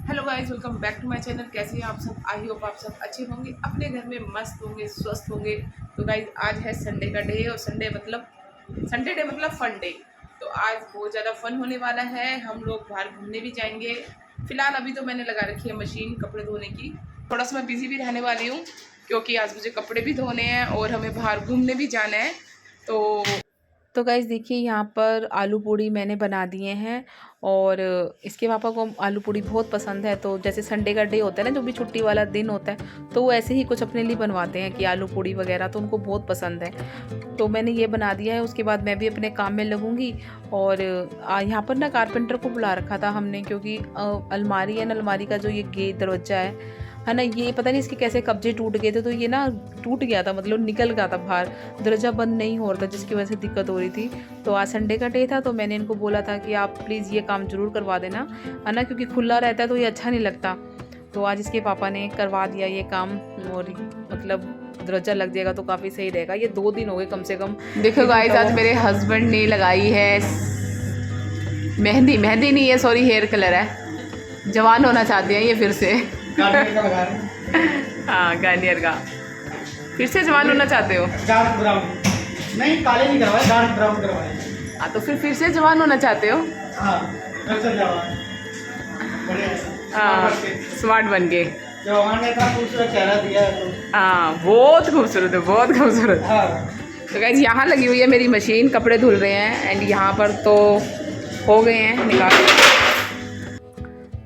Hello guys, welcome back to my channel. कैसे हैं आप सब? आई होप आप सब अच्छे होंगे, अपने घर में मस्त होंगे, स्वस्थ होंगे। तो गाइस आज है संडे का डे और संडे डे मतलब फन डे। तो आज बहुत ज़्यादा फन होने वाला है। हम लोग बाहर घूमने भी जाएंगे। फिलहाल अभी तो मैंने लगा रखी है मशीन कपड़े धोने की। थोड़ा सा मैं बिज़ी भी रहने वाली हूँ क्योंकि आज मुझे कपड़े भी धोने हैं और हमें बाहर घूमने भी जाना है। तो गाइज़ देखिए, यहाँ पर आलू पूड़ी मैंने बना दिए हैं और इसके पापा को आलू पूड़ी बहुत पसंद है। तो जैसे संडे का डे होता है ना, जो भी छुट्टी वाला दिन होता है, तो वो ऐसे ही कुछ अपने लिए बनवाते हैं कि आलू पूड़ी वगैरह, तो उनको बहुत पसंद है। तो मैंने ये बना दिया है। उसके बाद मैं भी अपने काम में लगूंगी। और यहाँ पर ना कारपेंटर को बुला रखा था हमने, क्योंकि अलमारी है ना, अलमारी का जो ये गेट दरवाजा है ना, ये पता नहीं इसके कैसे कब्जे टूट गए थे, तो ये ना टूट गया था, मतलब निकल गया था बाहर, दरवाजा बंद नहीं हो रहा था, जिसकी वजह से दिक्कत हो रही थी। तो आज संडे का डे था, तो मैंने इनको बोला था कि आप प्लीज़ ये काम ज़रूर करवा देना, है ना, क्योंकि खुला रहता है तो ये अच्छा नहीं लगता। तो आज इसके पापा ने करवा दिया ये काम, और मतलब दरवाजा लग जाएगा तो काफ़ी सही रहेगा। ये 2 दिन हो गए कम से कम। देखो गाइस, आज मेरे हस्बैंड ने लगाई है मेहंदी नहीं है, सॉरी, हेयर कलर है। जवान होना चाहते हैं ये फिर से। हाँ, गार्नियर का फिर से जवान होना चाहते हो? डार्क ब्राउन नहीं, काले नहीं करवाए, डार्क ब्राउन करवाए। हाँ, तो फिर से जवान होना चाहते हो? हाँ, जवान बढ़िया। हाँ, स्मार्ट बन के। जवान ने इतना खूबसूरत चेहरा दिया है तो। हाँ, बहुत खूबसूरत है, बहुत खूबसूरत। हाँ। तो गाइस, यहाँ लगी हुई है मेरी मशीन, कपड़े धुल रहे हैं। एंड यहाँ पर तो हो गए हैं निकाल।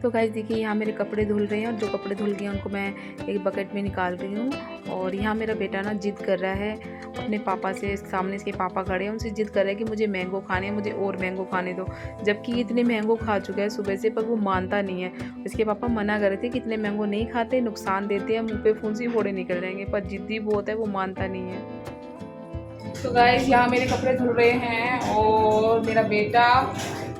तो गाइस देखिए, यहाँ मेरे कपड़े धुल रहे हैं, और जो कपड़े धुल गए हैं उनको मैं एक बकेट में निकाल रही हूँ। और यहाँ मेरा बेटा ना जिद कर रहा है अपने पापा से, सामने इसके पापा खड़े हैं, उनसे जिद कर रहा है कि मुझे मैंगो खाने हैं, मुझे और मैंगो खाने दो। जबकि ये इतने मैंगो खा चुका है सुबह से, पर वो मानता नहीं है। इसके पापा मना कर रहे थे कि इतने मैंगो नहीं खाते, नुकसान देते हैं, मुँह पे फुंसी फोड़े निकल जाएंगे, पर जिद्दी बहुत है, वो मानता नहीं है। तो गाइस, यहाँ मेरे कपड़े धुल रहे हैं और मेरा बेटा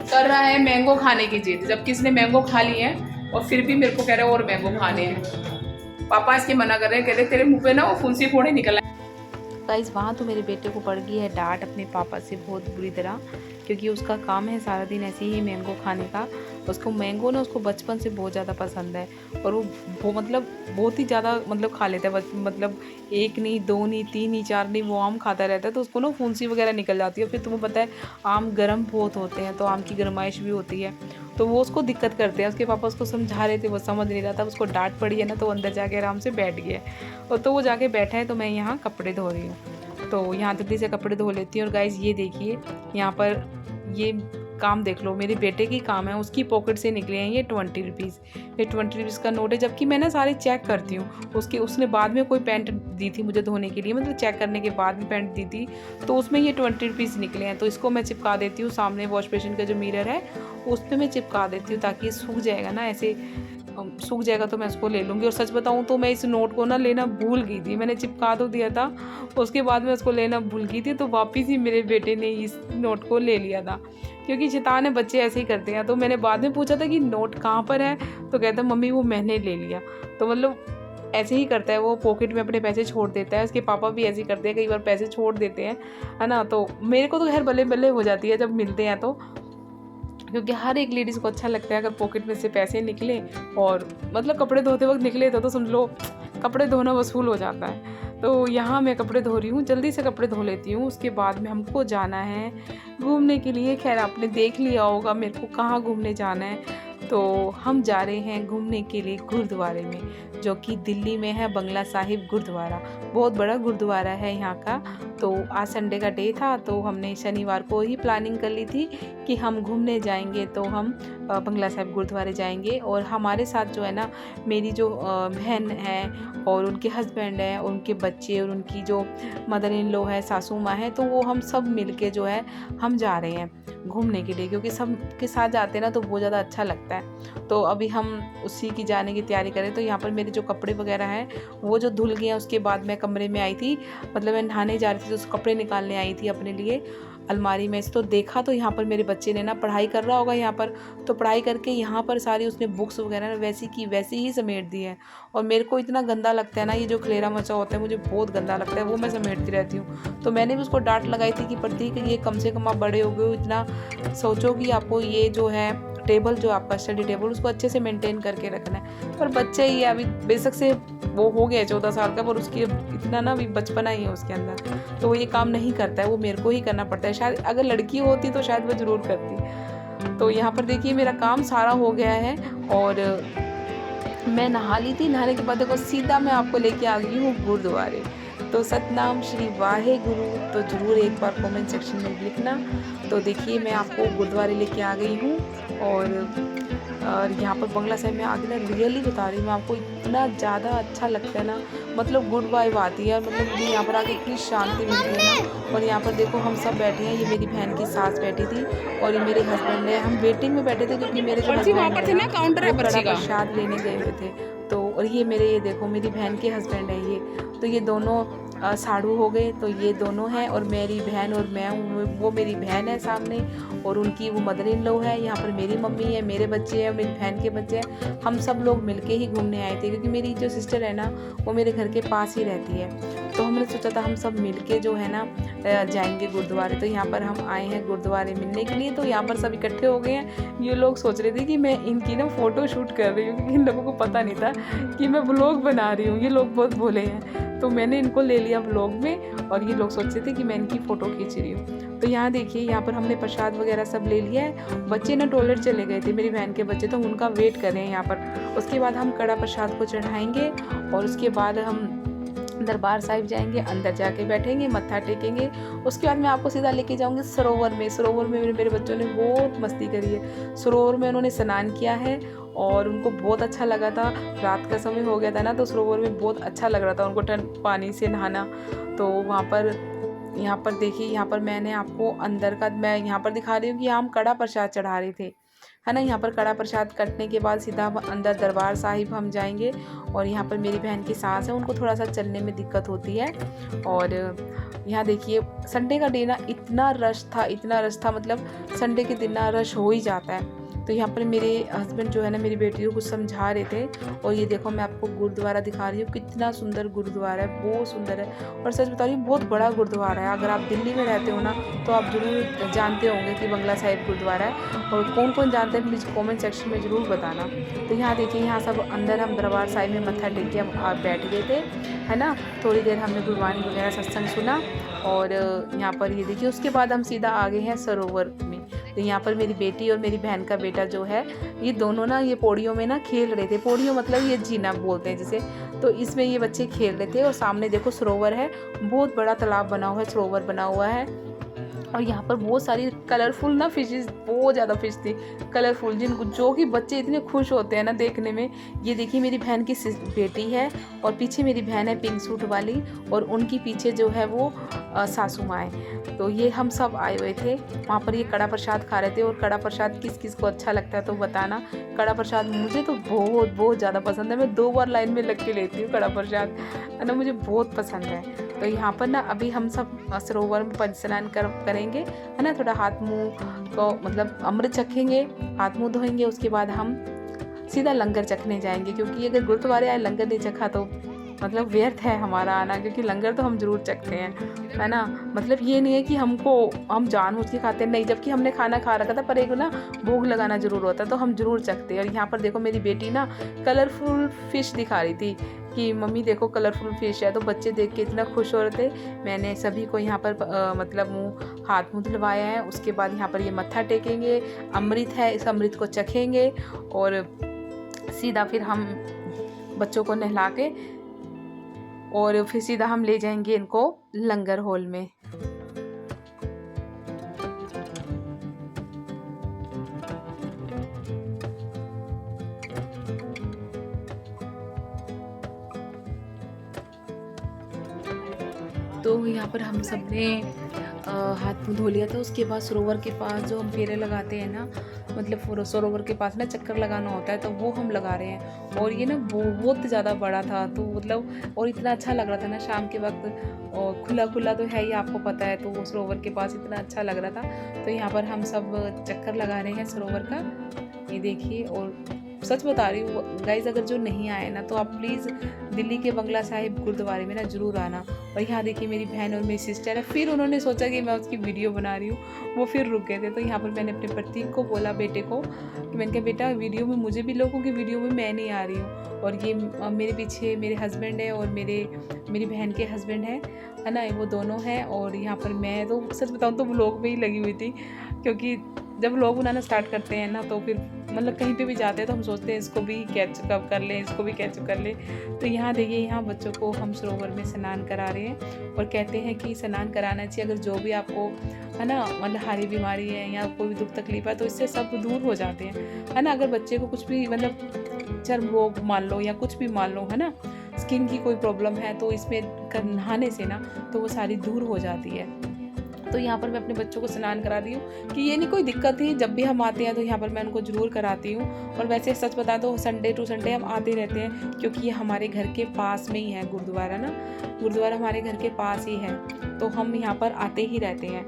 कर रहा है मैंगो खाने की जिद, जबकि इसने मैंगो खा ली है और फिर भी मेरे को कह रहे हैं और मैंगो खाने हैं। पापा इसके मना कर रहे हैं, कह रहे तेरे मुंह पे ना वो फुंसी फोड़े निकल आए। गाइस, वहाँ तो मेरे बेटे को पड़ गई है डांट अपने पापा से बहुत बुरी तरह, क्योंकि उसका काम है सारा दिन ऐसे ही मैंगो खाने का। उसको मैंगो ना, उसको बचपन से बहुत ज़्यादा पसंद है, और वो मतलब बहुत ही ज़्यादा मतलब खा लेता है। मतलब 1 नहीं, 2 नहीं, 3 नहीं, 4 नहीं, वो आम खाता रहता है। तो उसको ना फुंसी वगैरह निकल जाती है। फिर तुम्हें पता है आम गर्म बहुत होते हैं, तो आम की गर्माइश भी होती है, तो वो उसको दिक्कत करते हैं। उसके पापा उसको समझा रहे थे, वो समझ नहीं रहा था। उसको डांट पड़ी है ना, तो अंदर जाके आराम से बैठ गया, और तो वो जाके बैठा है। तो मैं यहाँ कपड़े धो रही हूँ, तो यहाँ जल्दी से कपड़े धो लेती हूँ। और गाइस ये देखिए, यहाँ पर ये काम देख लो, मेरे बेटे की काम है, उसकी पॉकेट से निकले हैं ये 20 रुपीज़। ये 20 रुपीज़ का नोट है, जबकि मैं ना सारे चेक करती हूँ। उसने बाद में कोई पैंट दी थी मुझे धोने के लिए, मतलब चेक करने के बाद में पैंट दी थी, तो उसमें ये 20 रुपीज़ निकले हैं। तो इसको मैं चिपका देती हूँ, सामने वॉश बेसिन का जो मिरर है उस पर मैं चिपका देती हूँ, ताकि ये सूख जाएगा ना, ऐसे सूख जाएगा तो मैं इसको ले लूँगी। और सच बताऊँ तो मैं इस नोट को ना लेना भूल गई थी, मैंने चिपका तो दिया था, उसके बाद में उसको लेना भूल गई थी। तो वापस ही मेरे बेटे ने इस नोट को ले लिया था, क्योंकि शैतान है, बच्चे ऐसे ही करते हैं। तो मैंने बाद में पूछा था कि नोट कहाँ पर है, तो कहता मम्मी वो मैंने ले लिया। तो मतलब ऐसे ही करता है वो, पॉकेट में अपने पैसे छोड़ देता है। उसके पापा भी ऐसे ही करते हैं, कई बार पैसे छोड़ देते हैं, है ना। तो मेरे को तो खैर बल्ले बल्ले हो जाती है जब मिलते हैं, तो क्योंकि हर एक लेडीज़ को अच्छा लगता है अगर पॉकेट में से पैसे निकले, और मतलब कपड़े धोते वक्त निकले तो समझ लो कपड़े धोना वसूल हो जाता है। तो यहाँ मैं कपड़े धो रही हूँ, जल्दी से कपड़े धो लेती हूँ। उसके बाद में हमको जाना है घूमने के लिए। खैर आपने देख लिया होगा मेरे को कहाँ घूमने जाना है। तो हम जा रहे हैं घूमने के लिए गुरुद्वारे में, जो कि दिल्ली में है, बंगला साहिब गुरुद्वारा। बहुत बड़ा गुरुद्वारा है यहाँ का। तो आज संडे का डे था, तो हमने शनिवार को ही प्लानिंग कर ली थी कि हम घूमने जाएंगे, तो हम बंगला साहिब गुरुद्वारे जाएंगे। और हमारे साथ जो है ना, मेरी जो बहन है और उनके हस्बैंड है, उनके बच्चे, और उनकी जो मदर इन लॉ है, सासू माँ है, तो वो हम सब मिल के जो है हम जा रहे हैं घूमने के लिए, क्योंकि सब के साथ जाते हैं ना तो बहुत ज़्यादा अच्छा लगता है। तो अभी हम उसी की जाने की तैयारी करें। तो यहाँ पर मेरे जो कपड़े वगैरह हैं वो जो धुल गए हैं, उसके बाद मैं कमरे में आई थी, मतलब मैं नहाने जा रही थी, तो कपड़े निकालने आई थी अपने लिए अलमारी में से। तो देखा तो यहाँ पर मेरे बच्चे ने ना पढ़ाई कर रहा होगा यहाँ पर, तो पढ़ाई करके यहाँ पर सारी उसने बुक्स वगैरह वैसी की वैसी ही समेट दी है। और मेरे को इतना गंदा लगता है ना, ये जो खलेरा मचा होता है मुझे बहुत गंदा लगता है, वो मैं समेटती रहती हूँ। तो मैंने भी उसको डांट लगाई थी कि प्रतीक ये कम से कम आप बड़े हो गए हो, इतना सोचो कि आपको ये जो है टेबल जो आपका स्टडी टेबल उसको अच्छे से मेंटेन करके रखना है। पर बच्चे ही अभी बेशक से वो हो गया 14 साल का, पर उसकी इतना ना अभी बचपना ही है उसके अंदर, तो वो ये काम नहीं करता है, वो मेरे को ही करना पड़ता है। शायद अगर लड़की होती तो शायद वो ज़रूर करती। तो यहाँ पर देखिए मेरा काम सारा हो गया है और मैं नहा ली थी। नहाने के बाद देखो सीधा मैं आपको लेके आ गई हूँ गुरुद्वारे। तो सतनाम श्री वाहे गुरु तो ज़रूर एक बार कमेंट सेक्शन में लिखना। तो देखिए मैं आपको गुरुद्वारे लेके आ गई हूँ और यहाँ पर बंगला साहिब में आगे ना रियली बता रही हूँ आपको, इतना ज़्यादा अच्छा लगता है ना, मतलब गुड वाइब आती है, मतलब मुझे यहाँ पर आके इतनी शांति मिलती है ना। और यहाँ पर देखो हम सब बैठे हैं, ये मेरी बहन की सास बैठी थी और ये मेरे हस्बैंड है। हम वेटिंग में बैठे थे क्योंकि मेरे जो हस्बैंड है ना काउंटर है बड़ा प्रसाद लेने गए हुए थे। तो और ये मेरे ये देखो मेरी बहन के हस्बैंड है ये, तो ये दोनों साधु हो गए। तो ये दोनों हैं और मेरी बहन और मैं हूँ, वो मेरी बहन है सामने और उनकी वो मदर इन लॉ है। यहाँ पर मेरी मम्मी है, मेरे बच्चे हैं, मेरी बहन के बच्चे हैं। हम सब लोग मिलके ही घूमने आए थे क्योंकि मेरी जो सिस्टर है ना वो मेरे घर के पास ही रहती है। तो हमने सोचा था हम सब मिलके जो है ना जाएंगे गुरुद्वारे। तो यहाँ पर हम आए हैं गुरुद्वारे मिलने के लिए। तो यहाँ पर सब इकट्ठे हो गए हैं। ये लोग सोच रहे थे कि मैं इनकी ना फ़ोटो शूट कर रही हूँ क्योंकि इन लोगों को पता नहीं था कि मैं व्लॉग बना रही हूँ। ये लोग बहुत भोले हैं, तो मैंने इनको ले लिया व्लॉग में और ये लोग सोचते थे कि मैं इनकी फ़ोटो खींच रही हूँ। तो यहाँ देखिए यहाँ पर हमने प्रसाद वगैरह सब ले लिया है। बच्चे ना टॉयलेट चले गए थे, मेरी बहन के बच्चे, तो उनका वेट कर रहे हैं यहाँ पर। उसके बाद हम कड़ा प्रसाद को चढ़ाएंगे और उसके बाद हम दरबार साहिब जाएंगे, अंदर जाके बैठेंगे, मत्था टेकेंगे। उसके बाद मैं आपको सीधा लेके जाऊंगी सरोवर में। सरोवर में मेरे बच्चों ने बहुत मस्ती करी है। सरोवर में उन्होंने स्नान किया है और उनको बहुत अच्छा लगा था। रात का समय हो गया था ना, तो सरोवर में बहुत अच्छा लग रहा था उनको ठंड पानी से नहाना। तो वहाँ पर यहाँ पर देखिए यहाँ पर मैंने आपको अंदर का मैं यहाँ पर दिखा रही हूँ कि हम कड़ा प्रसाद चढ़ा रहे थे, है ना। यहाँ पर कड़ा प्रसाद कटने के बाद सीधा अंदर दरबार साहिब हम जाएंगे। और यहाँ पर मेरी बहन की सास है, उनको थोड़ा सा चलने में दिक्कत होती है। और यहाँ देखिए संडे का डे ना इतना रश था, मतलब संडे के दिन ना रश हो ही जाता है। तो यहाँ पर मेरे हस्बैंड जो है ना मेरी बेटी को कुछ समझा रहे थे। और ये देखो मैं आपको गुरुद्वारा दिखा रही हूँ, कितना सुंदर गुरुद्वारा है, बहुत सुंदर है। और सच बता रही हूँ बहुत बड़ा गुरुद्वारा है। अगर आप दिल्ली में रहते हो ना तो आप जरूर जानते होंगे कि बंगला साहिब गुरुद्वारा है। और कौन कौन जानते हैं प्लीज़ कमेंट सेक्शन में ज़रूर बताना। तो यहाँ देखिए यहाँ सब अंदर हम दरबार साहिब में मत्था टेक के आप बैठ गए थे, है ना। थोड़ी देर हमने गुरबानी वगैरह सत्संग सुना। और यहाँ पर ये देखिए उसके बाद हम सीधा आ गए हैं सरोवर में। तो यहाँ पर मेरी बेटी और मेरी बहन का बेटा जो है ये दोनों ना ये पौड़ियों में ना खेल रहे थे। पौड़ियों मतलब ये जीना बोलते हैं जिसे, तो इसमें ये बच्चे खेल रहे थे। और सामने देखो सरोवर है, बहुत बड़ा तालाब बना हुआ है, सरोवर बना हुआ है। और यहाँ पर बहुत सारी कलरफुल ना फिशेस, बहुत ज़्यादा फिश थी कलरफुल, जिनको जो कि बच्चे इतने खुश होते हैं ना देखने में। ये देखिए मेरी बहन की बेटी है और पीछे मेरी बहन है पिंक सूट वाली और उनकी पीछे जो है वो सासू माँ है। तो ये हम सब आए हुए थे वहाँ पर। ये कड़ा प्रसाद खा रहे थे। और कड़ा प्रसाद किस किस को अच्छा लगता है तो बताना। कड़ा प्रसाद मुझे तो बहुत बहुत ज़्यादा पसंद है। मैं 2 बार लाइन में लग के लेती हूँ कड़ा प्रसाद, है ना, मुझे बहुत पसंद है। तो यहाँ पर ना अभी हम सब सरोवर में पंच स्नान करेंगे, है ना। थोड़ा हाथ मुंह को मतलब अमृत चखेंगे, हाथ मुंह धोएंगे। उसके बाद हम सीधा लंगर चखने जाएंगे क्योंकि अगर गुरुद्वारे आए लंगर नहीं चखा तो मतलब व्यर्थ है हमारा आना, क्योंकि लंगर तो हम ज़रूर चखते हैं, है ना। मतलब ये नहीं है कि हम जानबूझ के खाते नहीं, जबकि हमने खाना खा रखा था, पर एक ना भोग लगाना ज़रूर होता है तो हम ज़रूर चखते हैं। और यहाँ पर देखो मेरी बेटी ना कलरफुल फ़िश दिखा रही थी कि मम्मी देखो कलरफुल फ़िश है। तो बच्चे देख के इतना खुश हो रहे थे। मैंने सभी को यहाँ पर मतलब हाथ मुँह धुलवाया है। उसके बाद यहाँ पर ये मत्था टेकेंगे, अमृत है, इस अमृत को चखेंगे और सीधा फिर हम बच्चों को नहला के और फिर सीधा हम ले जाएंगे इनको लंगर हॉल में। तो यहाँ पर हम सब ने हाथ मुँह धो लिया था। उसके बाद सरोवर के पास जो हम फेरे लगाते हैं ना, मतलब सरोवर के पास ना चक्कर लगाना होता है, तो वो हम लगा रहे हैं। और ये ना बहुत ज़्यादा बड़ा था, तो मतलब और इतना अच्छा लग रहा था ना शाम के वक्त। और खुला खुला तो है ही, आपको पता है, तो वो सरोवर के पास इतना अच्छा लग रहा था। तो यहाँ पर हम सब चक्कर लगा रहे हैं सरोवर का, ये देखिए। और सच बता रही हूँ गाइज, अगर जो नहीं आए ना तो आप प्लीज़ दिल्ली के बंगला साहिब गुरुद्वारे में ना ज़रूर आना। और यहाँ देखिए मेरी बहन और मेरी सिस्टर है। फिर उन्होंने सोचा कि मैं उसकी वीडियो बना रही हूँ, वो फिर रुक गए थे। तो यहाँ पर मैंने अपने प्रतीक को बोला, बेटे को, कि मैंने कहा बेटा वीडियो में मुझे भी लोगों की वीडियो में मैं नहीं आ रही हूँ। और ये मेरे पीछे मेरे हस्बैंड है और मेरी बहन के हस्बैंड है ना, वो दोनों हैं। और यहाँ पर मैं तो सच बताऊँ तो व्लॉग में ही लगी हुई थी, क्योंकि जब व्लॉग बनाना स्टार्ट करते हैं ना तो फिर मतलब कहीं पे भी जाते हैं तो हम सोचते हैं इसको भी कैचअप कर लें, इसको भी कैचअप कर लें। तो यहाँ देखिए, यहाँ बच्चों को हम सरोवर में स्नान करा रहे हैं और कहते हैं कि स्नान कराना चाहिए। अगर जो भी आपको है ना मतलब हारी बीमारी है या कोई भी दुख तकलीफ है तो इससे सब दूर हो जाते हैं, है ना। अगर बच्चे को कुछ भी मतलब चर्म रोग मान लो या कुछ भी मान लो, है ना, स्किन की कोई प्रॉब्लम है तो इसमें नहाने से ना तो वो सारी दूर हो जाती है। तो यहाँ पर मैं अपने बच्चों को स्नान करा रही हूँ कि ये नहीं कोई दिक्कत थी, जब भी हम आते हैं तो यहाँ पर मैं उनको ज़रूर कराती हूँ। और वैसे सच बता तो संडे टू संडे हम आते रहते हैं, क्योंकि ये हमारे घर के पास में ही है गुरुद्वारा ना, गुरुद्वारा हमारे घर के पास ही है, तो हम यहाँ पर आते ही रहते हैं।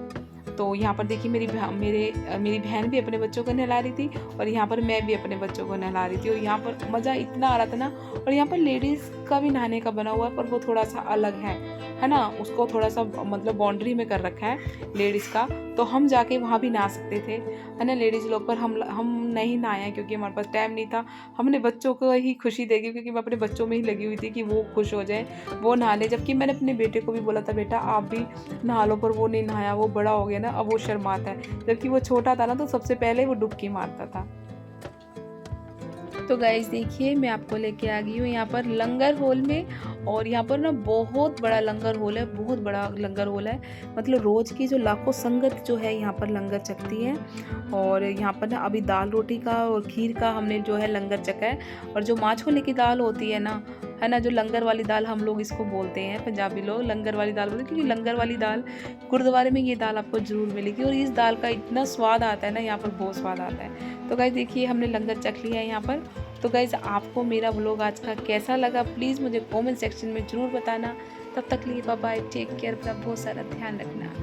तो यहाँ पर देखिए मेरी बहन भी अपने बच्चों को नहला रही थी और यहाँ पर मैं भी अपने बच्चों को नहला रही थी। और यहाँ पर मज़ा इतना आ रहा था ना। और यहाँ पर लेडीज़ का भी नहाने का बना हुआ है, पर वो थोड़ा सा अलग है ना, उसको थोड़ा सा मतलब बाउंड्री में कर रखा है लेडीज़ का, तो हम जाके वहाँ भी नहा सकते थे, है ना, लेडीज़ लोग। पर हम नहीं नहाया क्योंकि हमारे पास टाइम नहीं था। हमने बच्चों को ही खुशी देगी, क्योंकि मैं अपने बच्चों में ही लगी हुई थी कि वो खुश हो जाए, वो नहा ले। जबकि मैंने अपने बेटे को भी बोला था बेटा आप भी नहा लो, पर वो नहीं नहाया, वो बड़ा हो गया ना, अब वो शर्माता है। जबकि वो छोटा था ना तो सबसे पहले वो डुबकी मारता था। तो गाइस देखिए मैं आपको लेके आ गई हूँ यहाँ पर लंगर हॉल में। और यहाँ पर ना बहुत बड़ा लंगर हॉल है, बहुत बड़ा लंगर हॉल है। मतलब रोज़ की जो लाखों संगत जो है यहाँ पर लंगर चखती है। और यहाँ पर ना अभी दाल रोटी का और खीर का हमने जो है लंगर चखा है। और जो माँ छोले की दाल होती है ना, है ना, जो लंगर वाली दाल हम लोग इसको बोलते हैं, पंजाबी लोग लंगर वाली दाल बोलते हैं, क्योंकि लंगर वाली दाल गुरुद्वारे में ये दाल आपको ज़रूर मिलेगी। और इस दाल का इतना स्वाद आता है ना, यहाँ पर बहुत स्वाद आता है। तो गाइस देखिए हमने लंगर चख लिया है यहाँ पर। तो गाइस आपको मेरा व्लॉग आज का कैसा लगा प्लीज़ मुझे कमेंट सेक्शन में ज़रूर बताना। तब तक लिए बाय बाय, टेक केयर, अपना बहुत सारा ध्यान रखना।